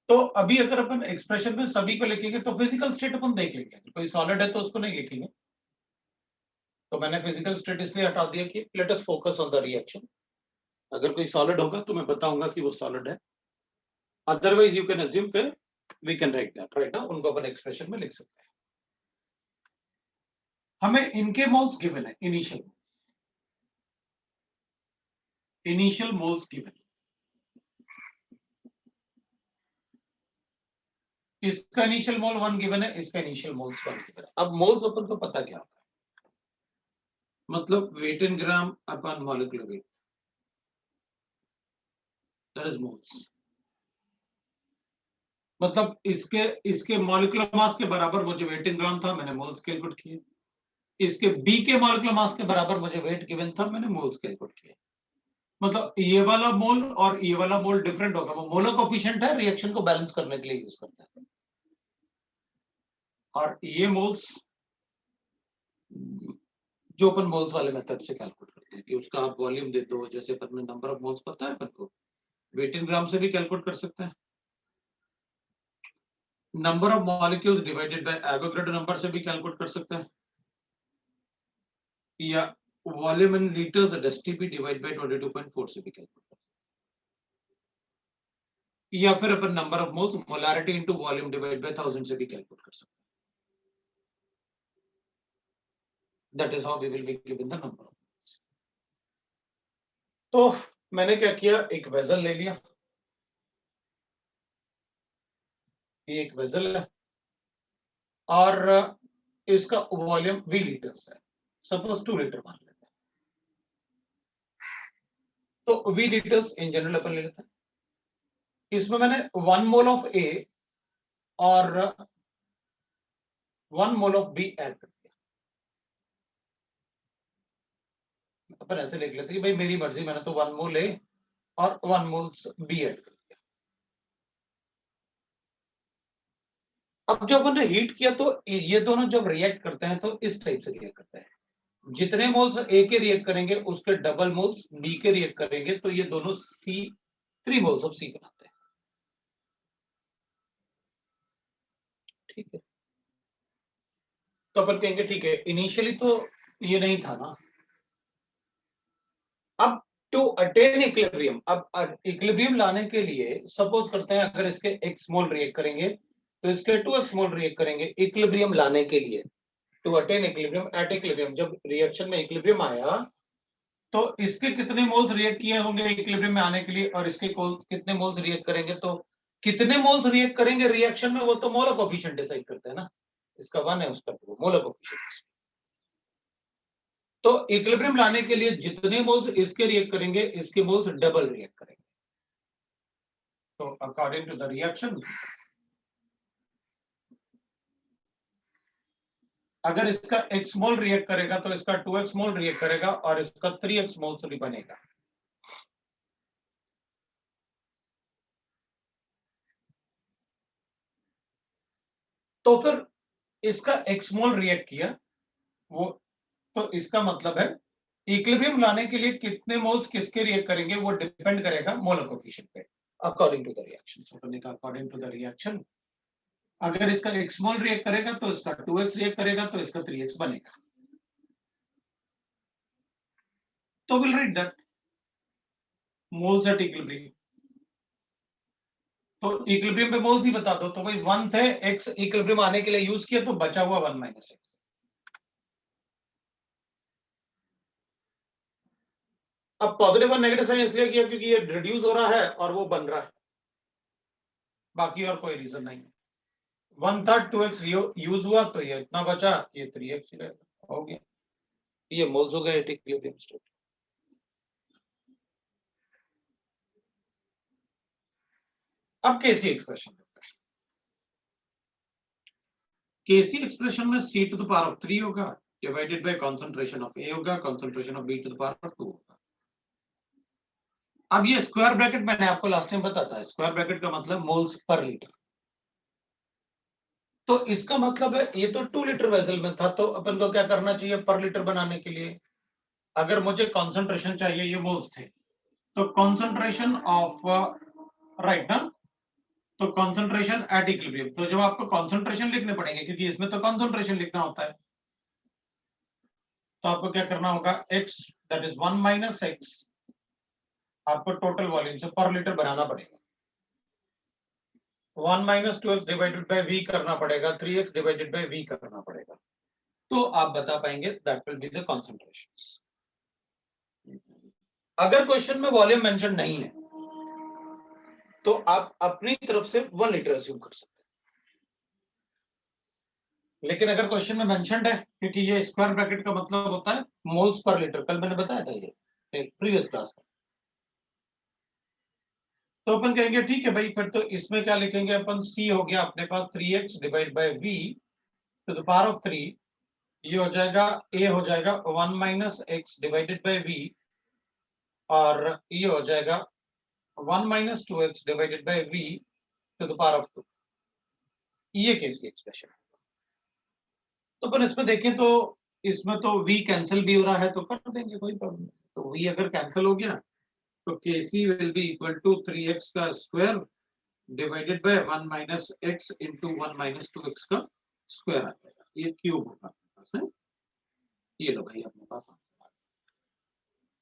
तो अभी अगर अपन एक्सप्रेशन में सभी को लिखेंगे तो फिजिकल स्टेट अपन देख लेंगे, कोई सॉलिड है तो उसको नहीं लिखेंगे। तो मैंने फिजिकल स्टेट इसलिए हटा दिया कि let us focus on the reaction. अगर कोई सॉलिड होगा तो मैं बताऊंगा कि वो सॉलिड है, अदरवाइज यू कैन अज्यूम के we can write that right ना, उनको अपन एक्सप्रेशन में लिख सकते हैं। हमें इनके मोल्स गिवन है, इनिशियल मोल्स गिवन। इसका इनिशियल मोल 1 गिवन है, इसका इनिशियल मोल्स 1 गिवन है। अब मोल्स अपन को पता क्या होता है, मतलब वेट इन ग्राम अपन molecular weight, that is moles. मतलब इसके मॉलिक्यूलर मास के बराबर मुझे वेट इन ग्राम था, मैंने मोल्स कैलकुलेट किए। इसके बी के मॉलिक्यूलर मास के बराबर मुझे वेट गिवन था, मैंने मोल्स कैलकुलेट किए। मतलब ये वाला मोल और ये वाला मोल डिफरेंट होगा, वो मोलर कोफिशिएंट है, रिएक्शन को बैलेंस करने के लिए यूज करता है। और ये मोल्स जो अपन मोल्स वाले मेथड से कैलकुलेट करते हैं कि उसका आप वॉल्यूम दे दो, जैसे अपन ने नंबर ऑफ मोल्स पता है अपन को, वेट इन ग्राम से भी कैलकुलेट कर सकते हैं। Number of molecules divided by Avogadro number से भी कैलकुलेट कर सकते हैं, या volume in litres STP divide by 22.4 से भी कैलकुलेट कर सकते हैं, या फिर अपन number of moles molarity into volume divide by 1000 से भी कैलकुलेट कर सकते हैं। That is how we will be given the number of. तो मैंने क्या किया, एक वेसल ले लिया, ये एक वेसल है और इसका वॉल्यूम V लीटर्स है, सपोज 2 लीटर मान लेते हैं। तो V लीटर्स इन जनरल अपन ले लेते हैं। इसमें मैंने 1 मोल ऑफ A और 1 मोल ऑफ B ऐड कर दिया। अपन ऐसे लिख लेते हैं कि भाई मेरी मर्जी, मैंने तो 1 मोल A और 1 मोल B ऐड कर दिया। अब जब हमने हीट किया तो ये दोनों जब रिएक्ट करते हैं तो इस टाइप से रिएक्ट करते हैं, जितने मोल्स A के रिएक्ट करेंगे उसके डबल मोल्स B के रिएक्ट करेंगे, तो ये दोनों 3 मोल्स ऑफ C बनाते हैं। ठीक है, तो अपन कहेंगे ठीक है, इनिशियली तो ये नहीं था ना। अब टू अटेन इक्विलिब्रियम, अब इक्विलिब्रियम लाने के लिए सपोज करते हैं अगर इसके x मोल रिएक्ट करेंगे तो इसके 2x मोल रिएक्ट करेंगे इक्विलिब्रियम लाने के लिए, to attain equilibrium at equilibrium. जब रिएक्शन में इक्विलिब्रियम आया तो इसके कितने मोल्स रिएक्ट किए होंगे इक्विलिब्रियम में आने के लिए, और इसके कितने मोल्स रिएक्ट करेंगे। तो कितने मोल्स रिएक्ट करेंगे रिएक्शन में, वो तो मोलर कोफिशिएंट डिसाइड करते हैं ना। इसका 1 है, उसका 2, मोलर कोफिशिएंट। तो इक्विलिब्रियम लाने के लिए जितने मोल्स इसके रिएक्ट करेंगे, इसके मोल्स डबल रिएक्ट करेंगे। तो अकॉर्डिंग टू द रिएक्शन, अगर इसका x मोल रिएक्ट करेगा तो इसका 2x मोल रिएक्ट करेगा और इसका 3x मोल भी बनेगा। तो फिर इसका x मोल रिएक्ट किया वो, तो इसका मतलब है इक्विलिब्रियम लाने के लिए कितने मोल्स किसके रिएक्ट करेंगे वो डिपेंड करेगा मोलर कोफिशिएंट पे, according to the reaction. According to the reaction, अगर इसका x मोल रिएक्ट करेगा तो इसका 2x रिएक्ट करेगा तो इसका 3x बनेगा। तो will write that moles at equilibrium. तो इक्विलिब्रियम पे मोल्स ही बता दो। तो भाई 1 थे, x इक्विलिब्रियम आने के लिए यूज किया तो बचा हुआ 1 माइनस x। अब पॉजिटिव और नेगेटिव साइन इसलिए किया क्योंकि ये रिड्यूस हो रहा है और वो बन रहा है, बाकी और कोई रीजन नहीं। 1/3 2x यूज हुआ तो ये इतना बचा, ये 3x हो गया। ये मोल्स हो गए इक्विलिब्रियम स्टेट। अब केसी एक्सप्रेशन देखते हैं। केसी एक्सप्रेशन में c to the power of 3 होगा divided by concentration of a होगा, concentration of b to the power of 2 होगा। अब ये स्क्वायर ब्रैकेट मैंने आपको लास्ट टाइम बताया था, स्क्वायर ब्रैकेट का मतलब मोल्स पर लीटर। तो इसका मतलब है ये तो 2 लीटर वेसल में था, तो अपन को क्या करना चाहिए पर लीटर बनाने के लिए। अगर मुझे कंसंट्रेशन चाहिए, ये मोल्स थे, तो कंसंट्रेशन ऑफ राइट ना, तो कंसंट्रेशन एट इक्विलिब्रियम। तो जब आपको कंसंट्रेशन लिखने पड़ेंगे क्योंकि इसमें तो कंसंट्रेशन लिखना होता है, तो आपको क्या करना होगा, x that is 1 minus x, आपको टोटल वॉल्यूम से पर लीटर बनाना पड़ेगा। 1 minus 2x divided by v करना पड़ेगा, 3x डिवाइडेड बाय v करना पड़ेगा। तो आप बता पाएंगे that will be the concentrations. अगर क्वेश्चन में वॉल्यूम मेंशन नहीं है तो आप अपनी तरफ से 1 लीटर अज्यूम कर सकते हैं। लेकिन अगर क्वेश्चन में मेंशन्ड है, क्योंकि ये स्क्वायर ब्रैकेट का मतलब होता है मोल्स पर लीटर, कल मैंने बताया था ये प्रीवियस क्लास में। तो अपन कहेंगे ठीक है भाई, फिर तो इसमें क्या लिखेंगे अपन, c हो गया अपने पास 3x divide by v to the power of 3, ये हो जाएगा a हो जाएगा 1 minus x divided by v, और ये हो जाएगा 1 minus 2x divided by v to the power of 2। ये केस की एक्सप्रेशन। तो अपन इसमें देखें तो इसमें तो v कैंसिल भी हो रहा है, तो कर देंगे, कोई प्रॉब्लम नहीं। तो v अगर कैंसिल हो गया तो kc will be equal to 3x का square divided by 1 minus x into 1 minus 2x का स्क्वायर आ जाएगा। ये क्यूब होगा। ये लो भाई अपने पास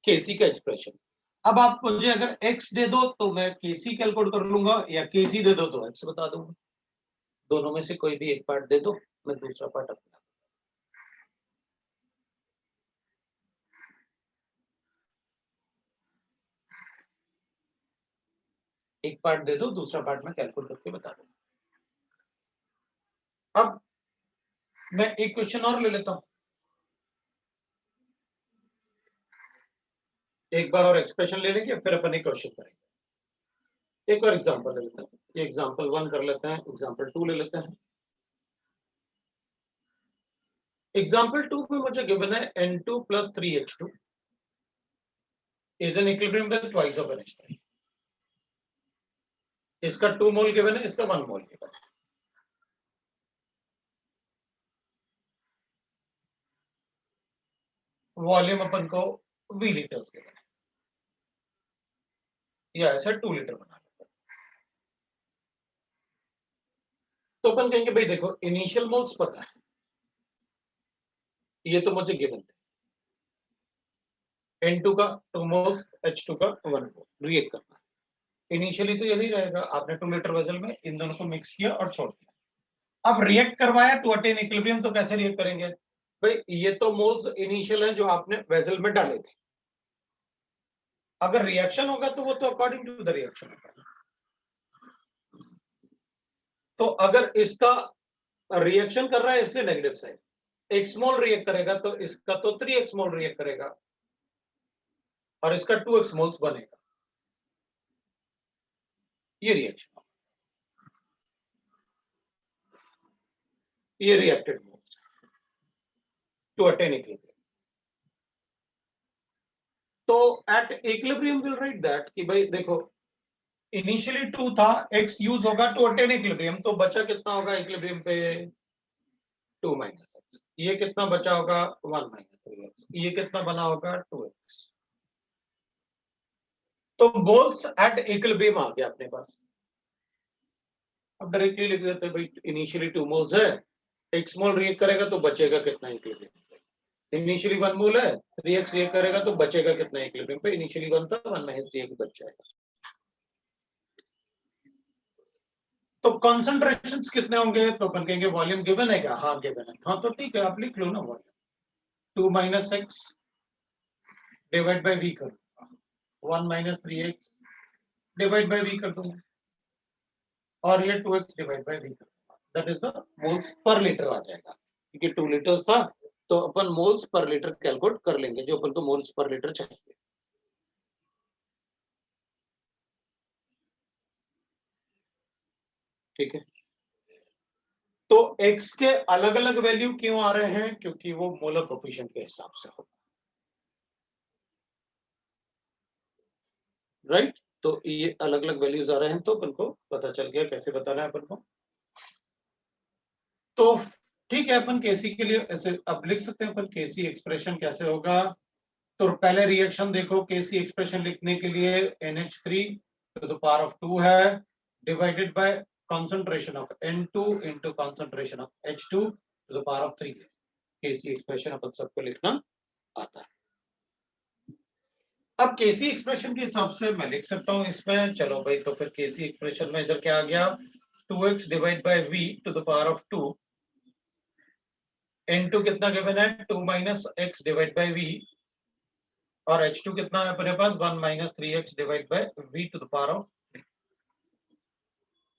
kc का एक्सप्रेशन। अब आप मुझे अगर x दे दो तो मैं kc कैलकुलेट कर लूंगा, या kc दे दो तो x बता दूंगा। दोनों में से कोई भी एक पार्ट दे दो, मैं दूसरा पार्ट अपना। एक पार्ट दे दो, दूसरा पार्ट मैं कैलकुलेट करके बता दूंगा। अब मैं एक क्वेश्चन और ले लेता हूं, एक बार और एक्सप्रेशन ले लेंगे फिर अपन एक क्वेश्चन करेंगे। एक और एग्जांपल ले लेते हैं, एग्जांपल 1 कर लेते हैं, एग्जांपल 2 ले लेते हैं। एग्जांपल 2 में मुझे गिवन है N2 plus 3H2 is in equilibrium with twice of NH3। इसका 2 मोल गिवन है, इसका 1 मोल गिवन है। वॉल्यूम अपन को V लीटर्स गिवन है, या ऐसा 2 लीटर बना लेते हैं। तो अपन कहेंगे भाई देखो इनिशियल मोल्स पता है, ये तो मुझे गिवन थे, N2 का 2 मोल्स, H2 का 1 मोल रिएक्ट करना है। इनिशियली तो ये नहीं रहेगा, आपने 2 लीटर वेसल में इन दोनों को मिक्स किया और छोड़ दिया। अब रिएक्ट करवाया टू अटेन इक्विलिब्रियम, तो कैसे रिएक्ट करेंगे भाई? ये तो मोल्स इनिशियल है जो आपने वेसल में डाले थे, अगर रिएक्शन होगा तो वो तो अकॉर्डिंग टू द रिएक्शन होगा। तो अगर इसका रिएक्शन कर रहा है इसलिए नेगेटिव साइड, एक्स मोल रिएक्ट करेगा तो इसका तो 3x मोल रिएक्ट करेगा और इसका 2x मोल्स बनेगा, ये रिएक्शन, ये reacted moles to attain equilibrium. तो at equilibrium will write that कि भाई देखो इनिशियली 2 था, x यूज होगा टू अटेन इक्विलिब्रियम, तो बचा कितना होगा इक्विलिब्रियम पे 2 माइनस एक्स, ये कितना बचा होगा 1 माइनस 3x, ये कितना बना होगा 2x। तो मोल्स एट इक्विलिब्रियम आ गया अपने पास। अब डायरेक्टली लिख देते हैं भाई इनिशियली 2 मोल्स है, x मोल रिएक्ट करेगा तो बचेगा कितना इक्विलिब्रियम पे, इनिशियली 1 मोल है, 3x रिएक्ट करेगा तो बचेगा कितना इक्विलिब्रियम पे, इनिशियली 1 था, 1 माइनस 3x बच जाएगा। तो कॉन्सेंट्रेशंस कितने होंगे? तो अपन कहेंगे वॉल्यूम गिवन है क्या? हाँ गिवन है, हाँ तो ठीक है आप लिख लो ना volume 2 minus x divide by we कर, 1 minus 3x divide by we कर दूंगा और ये 2x डिवाइड बाय वी कर दूंगा, that is the moles per litre आ जाएगा, क्योंकि 2 लीटर्स था तो अपन मोल्स पर लीटर कैलकुलेट कर लेंगे, जो अपन को मोल्स पर लीटर चाहिए। ठीक है, तो x के अलग अलग वैल्यू क्यों आ रहे हैं? क्योंकि वो मोलर कोफिशिएंट के हिसाब से होगा, राइट? तो ये अलग अलग वैल्यूज आ रहे हैं, तो अपन को पता चल गया कैसे बताना है अपन को। तो ठीक है, अपन केसी के लिए ऐसे अब लिख सकते हैं, अपन केसी एक्सप्रेशन कैसे होगा। तो पहले रिएक्शन देखो, केसी एक्सप्रेशन लिखने के लिए NH3 to the power of 2 है divided by concentration of N2 into concentration of H2 to the power of 3 है। केसी एक्सप्रेशन अपन सबको लिखना आता है। अब केसी एक्सप्रेशन के हिसाब से मैं लिख सकता हूं इसमें, चलो भाई, तो फिर केसी एक्सप्रेशन में इधर क्या आ गया 2x divide by v to the power of 2, N2 कितना गिवन है 2 minus x divide by v, और H2 कितना है अपने पास 1 minus 3x divide by v to the power of 3।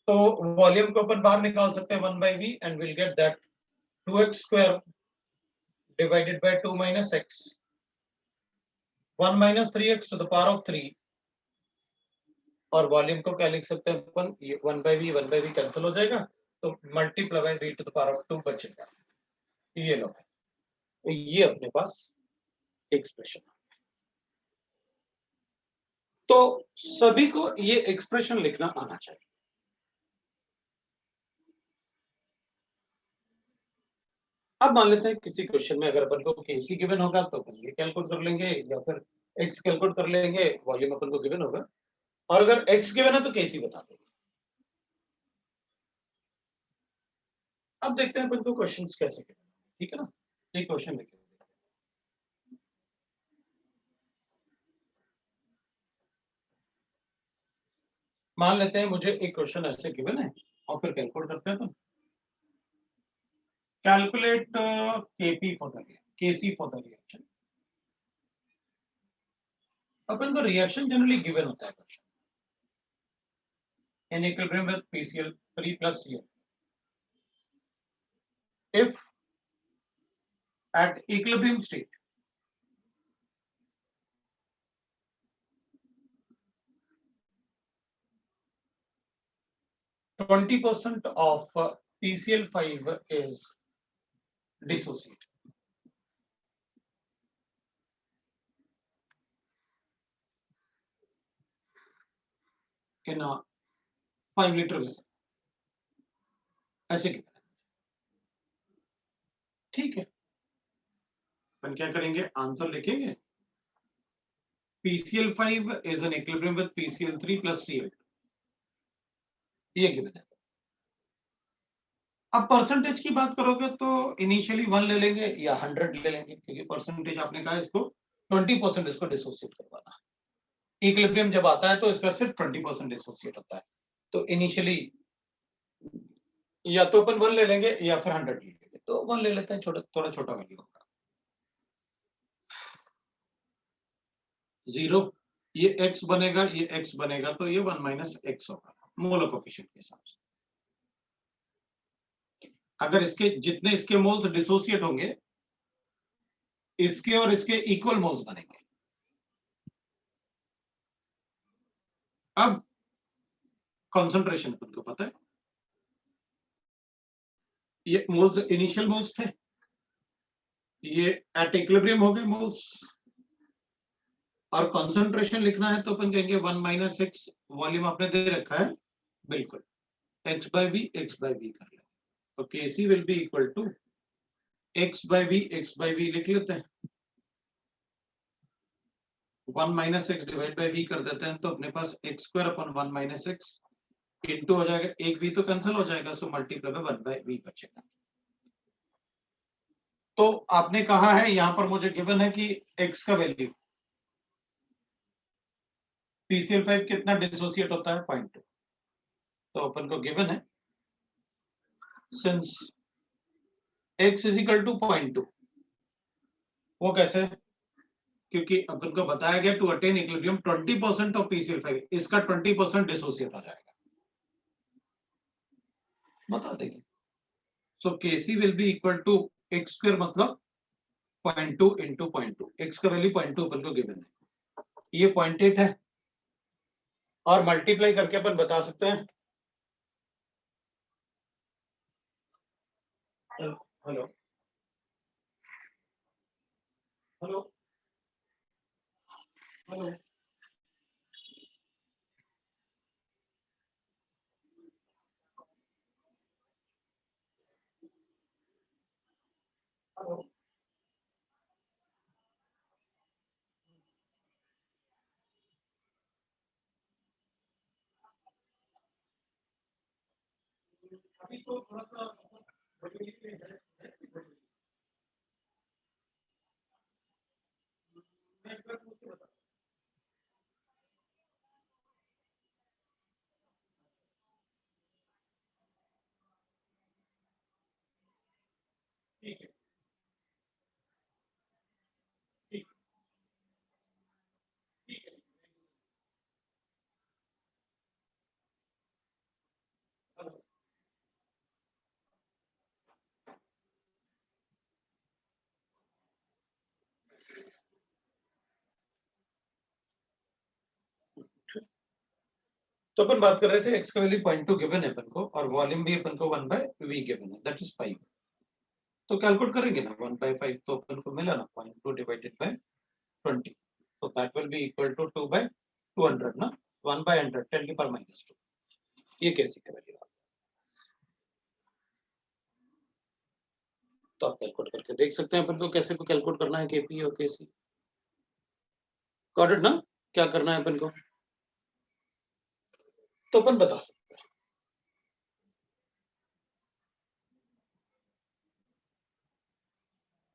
तो वॉल्यूम को अपन बाहर निकाल सकते हैं 1 by v and will get that 2x square divided by 2 minus x 1 minus 3x to the power of 3, और वॉल्यूम को क्या लिख सकते हैं अपन, ये 1 बाय v कैंसिल हो जाएगा, तो multiply by v to the power of 2 बचेगा। ये लो, तो ये अपने पास एक्सप्रेशन। तो सभी को ये एक्सप्रेशन लिखना आना चाहिए। अब मान लेते हैं किसी क्वेश्चन में अगर अपन को केसी गिवन होगा तो अपन ये कैलकुलेट कर लेंगे, या फिर एक्स कैलकुलेट कर लेंगे, वॉल्यूम अपन को गिवन होगा, और अगर एक्स गिवन है तो केसी बता देंगे। अब देखते हैं अपन को क्वेश्चंस कैसे गिवन, ठीक है ना? एक क्वेश्चन देखिए, मान लेते हैं मुझे एक क्वेश्चन ऐसे गिवन है और फिर कैलकुलेट करते हैं। तो calculate KP for the KC for the reaction. अपन को रिएक्शन जनरली गिवन होता है question, in equilibrium with PCl3 plus Cl. If at equilibrium state %20 of PCl5 is dissociated. In a 5 liter vessel, ऐसे कितना, ठीक है? अपन क्या करेंगे, आंसर लिखेंगे PCl5 is in equilibrium with PCl3 plus Cl2, ये गिवन है। अब परसेंटेज की बात करोगे तो इनिशियली 1 ले लेंगे या 100 ले लेंगे, क्योंकि परसेंटेज आपने कहा इसको 20% इसको डिसोसिएट करवाना है। इक्विलिब्रियम जब आता है तो इसका सिर्फ 20% डिसोसिएट होता है, तो इनिशियली या तो अपन 1 ले लेंगे या फिर 100 ले लेंगे, तो 1 ले लेते हैं, छोटा थोड़ा छोटा वैल्यू होगा 0, ये x बनेगा, ये x बनेगा, तो ये 1 माइनस x होगा मोलर कोफिशिएंट के हिसाब से। अगर इसके जितने इसके मोल्स डिसोसिएट होंगे, इसके और इसके इक्वल मोल्स बनेंगे। अब कंसंट्रेशन अपन को पता है, ये मोल्स इनिशियल मोल्स थे, ये एट इक्विलिब्रियम हो गए मोल्स, और कंसंट्रेशन लिखना है तो अपन कहेंगे 1 माइनस एक्स, वॉल्यूम आपने दे रखा है बिल्कुल, x बाय v कर ले, तो Kc will be equal to x by v लिख लेते हैं, 1 minus x divide by v कर देते हैं, तो अपने पास x square upon 1 minus x into हो जाएगा, एक v तो कैंसिल हो जाएगा, so multiply by 1 by v बचेगा। तो आपने कहा है यहां पर मुझे गिवन है कि x का वैल्यू PCl5 कितना डिसोसिएट होता है 0.2, तो अपन को गिवन है since x is equal to 0.2, वो कैसे, क्योंकि अपन को बताया गया to attain equilibrium 20% of PCl5, इसका 20% डिसोसिएट आ जाएगा, बता देंगे। So Kc will be equal to x square मतलब 0.2 इंटू 0.2, x का वैल्यू 0.2 अपन को गिवन है, ये 0.8 है, और मल्टीप्लाई करके अपन बता सकते हैं। हेलो हेलो हेलो हेलो, अभी तो थोड़ा सा ठीक है, ठीक ठीक है, हेलो। तो अपन बात कर रहे थे x का वैल्यू 0.2 गिवन है अपन को, और वॉल्यूम भी अपन को 1 बाय v गिवन है, दैट इज 5, तो कैलकुलेट करेंगे ना 1 बाय 5, तो अपन को मिला ना 0.2 divided by 20, so that will be equal to 2 by 200 ना, 1 by 100 10 की पावर -2, ये कैसे करेंगे, तो आप कैलकुलेट करके देख सकते हैं अपन को कैसे को कैलकुलेट करना है केपी और केसी, गॉट इट ना, क्या करना है अपन को, तो अपन बता सकते हैं,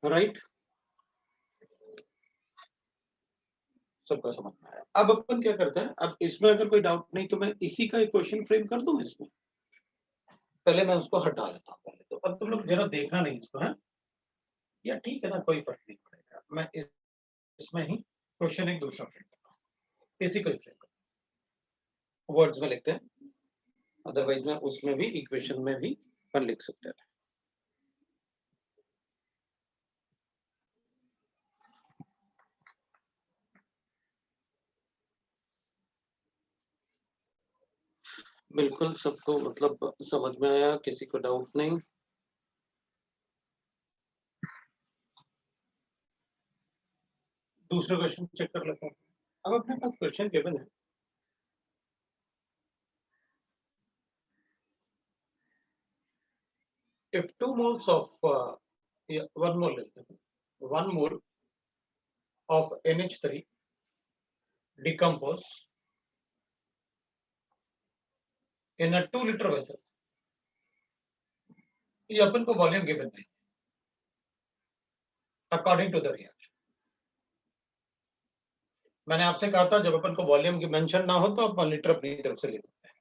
राइट, सबका समझ में आया। अब अपन क्या करते हैं, अब इसमें अगर कोई डाउट नहीं तो मैं इसी का एक क्वेश्चन फ्रेम कर दूं इसमें, पहले मैं उसको हटा लेता हूं पहले, तो अब तुम लोग जरा देखना नहीं इसको है, या ठीक है ना, कोई फर्क नहीं पड़ेगा, मैं इसमें ही क्वेश्चन एक दूसरा फ्रेम करता हूं, इसी को फ्रेम वर्ड्स में लिखते हैं, अदरवाइज में उसमें भी इक्वेशन में भी अपन लिख सकते हैं। बिल्कुल सबको मतलब समझ में आया, किसी को डाउट नहीं, दूसरा क्वेश्चन चेक कर लेते हैं। अब अपने पास क्वेश्चन गिवन है, if 2 moles of 1 mole लेते हैं, 1 mole of NH3 decompose in a 2 liter vessel, ये अपन को वॉल्यूम गिवन है अकॉर्डिंग टू द रिएक्शन, मैंने आपसे कहा था जब अपन को वॉल्यूम की मेंशन ना हो तो आप 1 लीटर अपनी तरफ से ले सकते हैं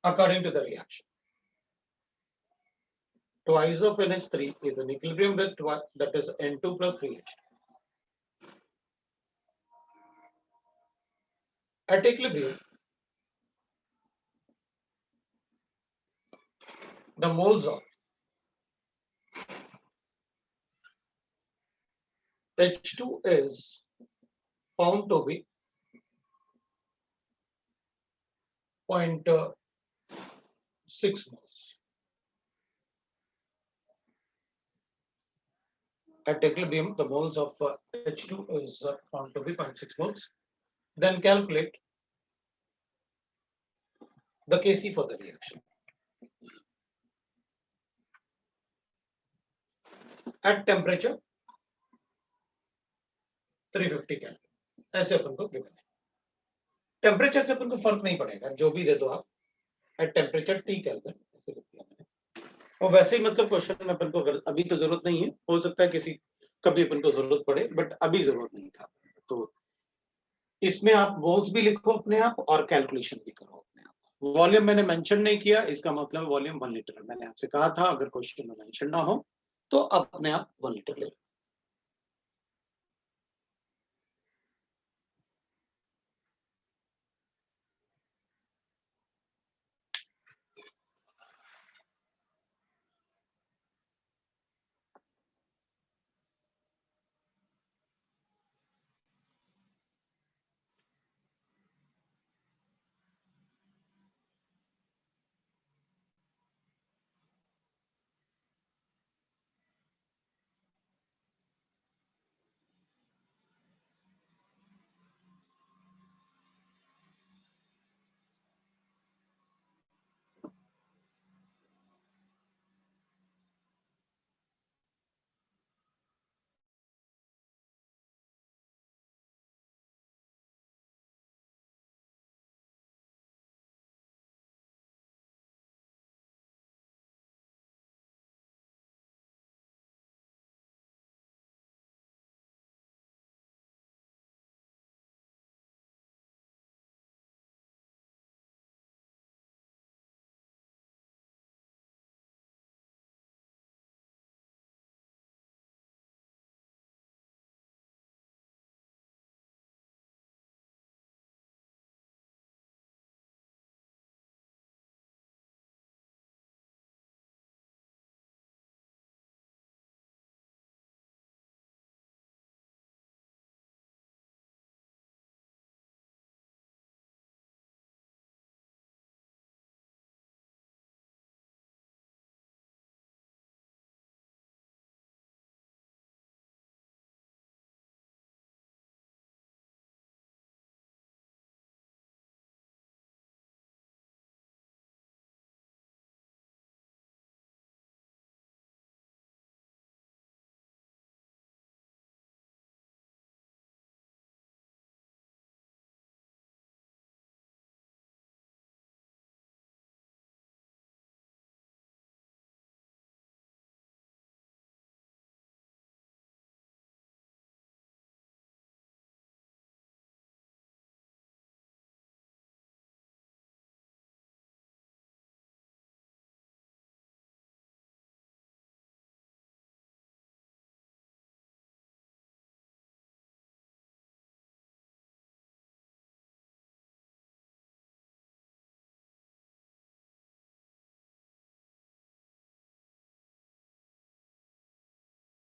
according to the reaction, twice of NH3 is in equilibrium with that is N2 plus 3H. At equilibrium, the moles of H2 is found to be 0.6 moles. At equilibrium, the moles of H2 is found to be 0.6 moles. Then calculate the Kc for the reaction. At temperature 350 kelvin, ऐसे अपन को given है. Temperature से अपन को फर्क नहीं पड़ेगा, जो भी दे दो आप. एट टेम्परेचर T केल्विन ऐसे लिख दिया मैंने. और वैसे ही मतलब क्वेश्चन में अपन को अभी तो जरूरत नहीं है, हो सकता है किसी कभी अपन को जरूरत पड़े, बट अभी जरूरत नहीं था. तो इसमें आप मोल्स भी लिखो अपने आप और कैलकुलेशन भी करो अपने आप. वॉल्यूम मैंने मेंशन नहीं किया, इसका मतलब वॉल्यूम 1 लीटर. मैंने आपसे कहा था अगर क्वेश्चन में मेंशन ना हो तो अपने आप 1 लीटर ले लो.